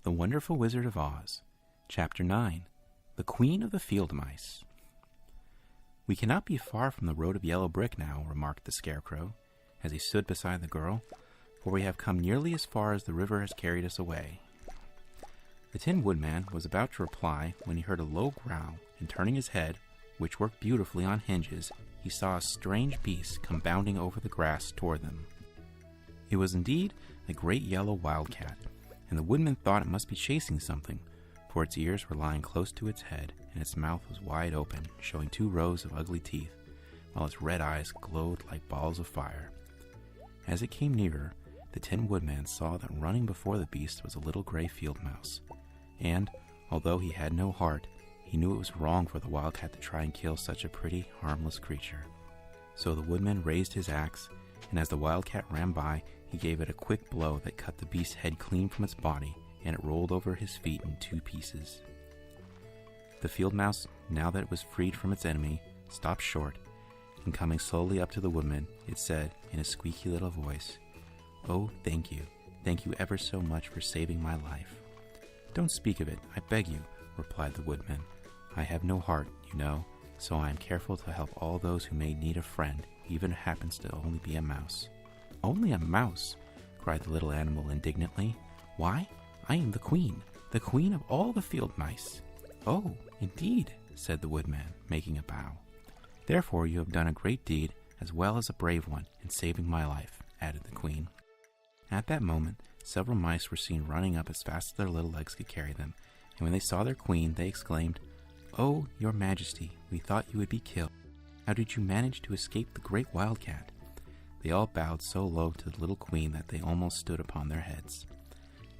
The Wonderful Wizard of Oz, Chapter 9, The Queen of the Field Mice. "We cannot be far from the road of yellow brick now," remarked the Scarecrow, as he stood beside the girl, "for we have come nearly as far as the river has carried us away." The Tin Woodman was about to reply when he heard a low growl, and turning his head, which worked beautifully on hinges, he saw a strange beast come bounding over the grass toward them. It was indeed a great yellow wildcat, and the Woodman thought it must be chasing something, for its ears were lying close to its head, and its mouth was wide open, showing 2 rows of ugly teeth, while its red eyes glowed like balls of fire. As it came nearer, the Tin Woodman saw that running before the beast was a little gray field mouse, and, although he had no heart, he knew it was wrong for the wildcat to try and kill such a pretty, harmless creature. So the Woodman raised his axe, and as the wildcat ran by, he gave it a quick blow that cut the beast's head clean from its body, and it rolled over his feet in 2 pieces. The field mouse, now that it was freed from its enemy, stopped short, and coming slowly up to the Woodman, it said, in a squeaky little voice, "Oh, thank you ever so much for saving my life." "Don't speak of it, I beg you," replied the Woodman. "I have no heart, you know, so I am careful to help all those who may need a friend, even if it happens to only be a mouse." "Only a mouse?" cried the little animal indignantly. "Why, I am the queen of all the field mice." "Oh, indeed," said the Woodman, making a bow. "Therefore you have done a great deed, as well as a brave one, in saving my life," added the queen. At that moment, several mice were seen running up as fast as their little legs could carry them, and when they saw their queen, they exclaimed, "Oh, your majesty, we thought you would be killed. How did you manage to escape the great wildcat?" They all bowed so low to the little queen that they almost stood upon their heads.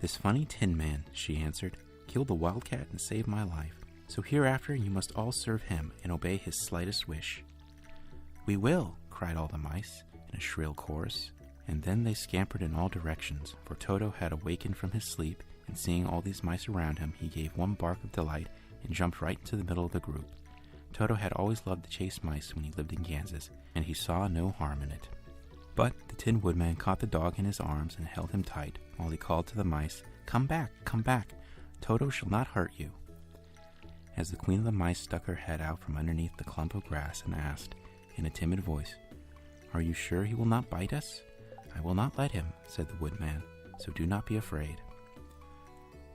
"This funny Tin Man," she answered, "killed the wildcat and saved my life, so hereafter you must all serve him and obey his slightest wish." "We will," cried all the mice in a shrill chorus, and then they scampered in all directions, for Toto had awakened from his sleep, and seeing all these mice around him, he gave one bark of delight and jumped right into the middle of the group. Toto had always loved to chase mice when he lived in Kansas, and he saw no harm in it. But the Tin Woodman caught the dog in his arms and held him tight, while he called to the mice, come back, Toto shall not hurt you." As the Queen of the Mice stuck her head out from underneath the clump of grass and asked, in a timid voice, "Are you sure he will not bite us?" "I will not let him," said the Woodman, "so do not be afraid."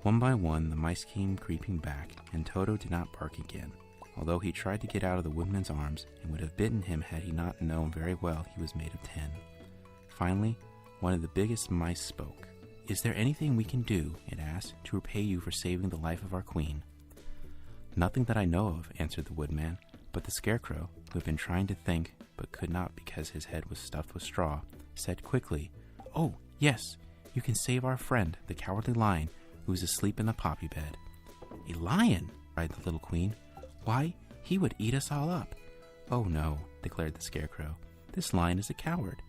One by one, the mice came creeping back, and Toto did not bark again, although he tried to get out of the Woodman's arms and would have bitten him had he not known very well he was made of tin. Finally, one of the biggest mice spoke. "Is there anything we can do," it asked, "to repay you for saving the life of our queen?" "Nothing that I know of," answered the Woodman, but the Scarecrow, who had been trying to think, but could not because his head was stuffed with straw, said quickly, "Oh, yes, you can save our friend, the Cowardly Lion, who is asleep in the poppy bed." "A lion!" cried the little queen. "Why, he would eat us all up." "Oh no," declared the Scarecrow. "This lion is a coward."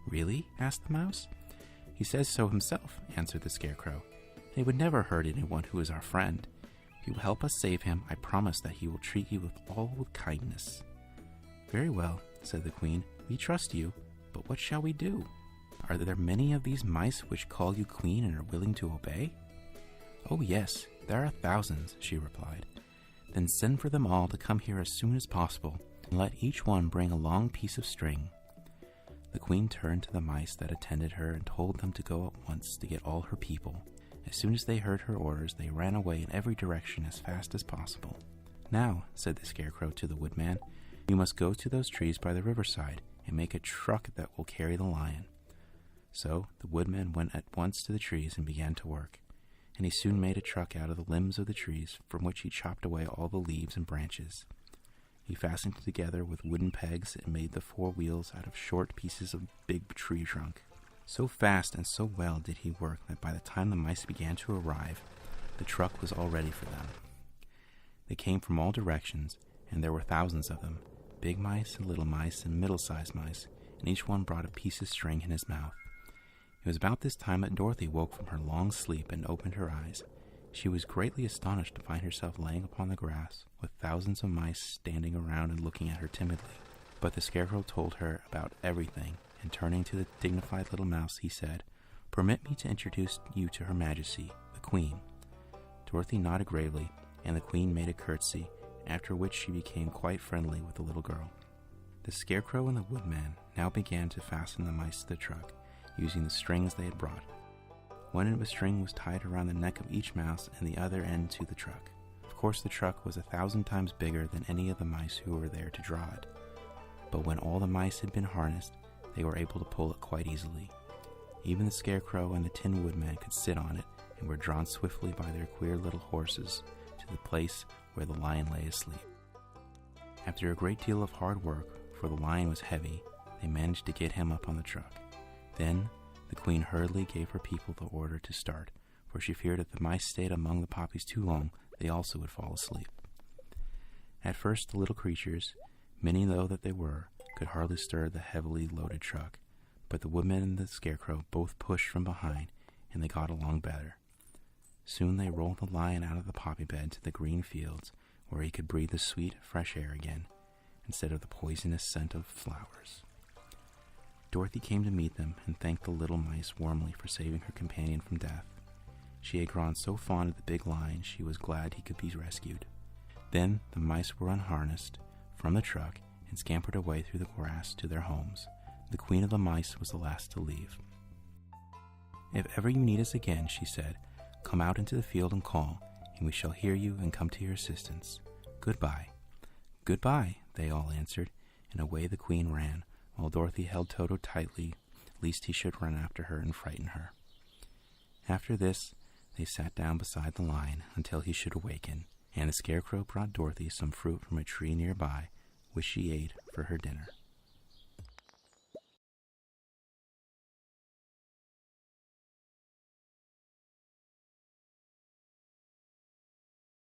"Really?" asked the mouse. "He says so himself," answered the Scarecrow. "And he would never hurt anyone who is our friend. If you will help us save him, I promise that he will treat you with kindness." "Very well," said the queen. "We trust you, but what shall we do? Are there many of these mice which call you queen and are willing to obey?" "Oh yes, there are thousands," she replied. "Then send for them all to come here as soon as possible, and let each one bring a long piece of string." The queen turned to the mice that attended her and told them to go at once to get all her people. As soon as they heard her orders, they ran away in every direction as fast as possible. "Now," said the Scarecrow to the Woodman, "you must go to those trees by the riverside and make a truck that will carry the lion." So the Woodman went at once to the trees and began to work, and he soon made a truck out of the limbs of the trees, from which he chopped away all the leaves and branches. He fastened it together with wooden pegs and made the 4 wheels out of short pieces of big tree trunk. So fast and so well did he work that by the time the mice began to arrive, the truck was all ready for them. They came from all directions, and there were thousands of them, big mice and little mice and middle-sized mice, and each one brought a piece of string in his mouth. It was about this time that Dorothy woke from her long sleep and opened her eyes. She was greatly astonished to find herself laying upon the grass, with thousands of mice standing around and looking at her timidly. But the Scarecrow told her about everything, and turning to the dignified little mouse, he said, "Permit me to introduce you to Her Majesty, the Queen. Dorothy nodded gravely, and the Queen made a curtsy, after which she became quite friendly with the little girl. The Scarecrow and the Woodman now began to fasten the mice to the truck, using the strings they had brought. One end of a string was tied around the neck of each mouse and the other end to the truck. Of course, the truck was 1,000 times bigger than any of the mice who were there to draw it. But when all the mice had been harnessed, they were able to pull it quite easily. Even the Scarecrow and the Tin Woodman could sit on it and were drawn swiftly by their queer little horses to the place where the lion lay asleep. After a great deal of hard work, for the lion was heavy, they managed to get him up on the truck. Then the Queen hurriedly gave her people the order to start, for she feared if the mice stayed among the poppies too long, they also would fall asleep. At first the little creatures, many though that they were, could hardly stir the heavily loaded truck, but the Woodman and the Scarecrow both pushed from behind, and they got along better. Soon they rolled the lion out of the poppy bed to the green fields, where he could breathe the sweet, fresh air again, instead of the poisonous scent of flowers. Dorothy came to meet them and thanked the little mice warmly for saving her companion from death. She had grown so fond of the big lion she was glad he could be rescued. Then the mice were unharnessed from the truck and scampered away through the grass to their homes. The Queen of the Mice was the last to leave. "If ever you need us again," she said, "come out into the field and call, and we shall hear you and come to your assistance. Goodbye." "Goodbye," they all answered, and away the Queen ran, while Dorothy held Toto tightly, lest he should run after her and frighten her. After this, they sat down beside the lion until he should awaken, and the Scarecrow brought Dorothy some fruit from a tree nearby, which she ate for her dinner.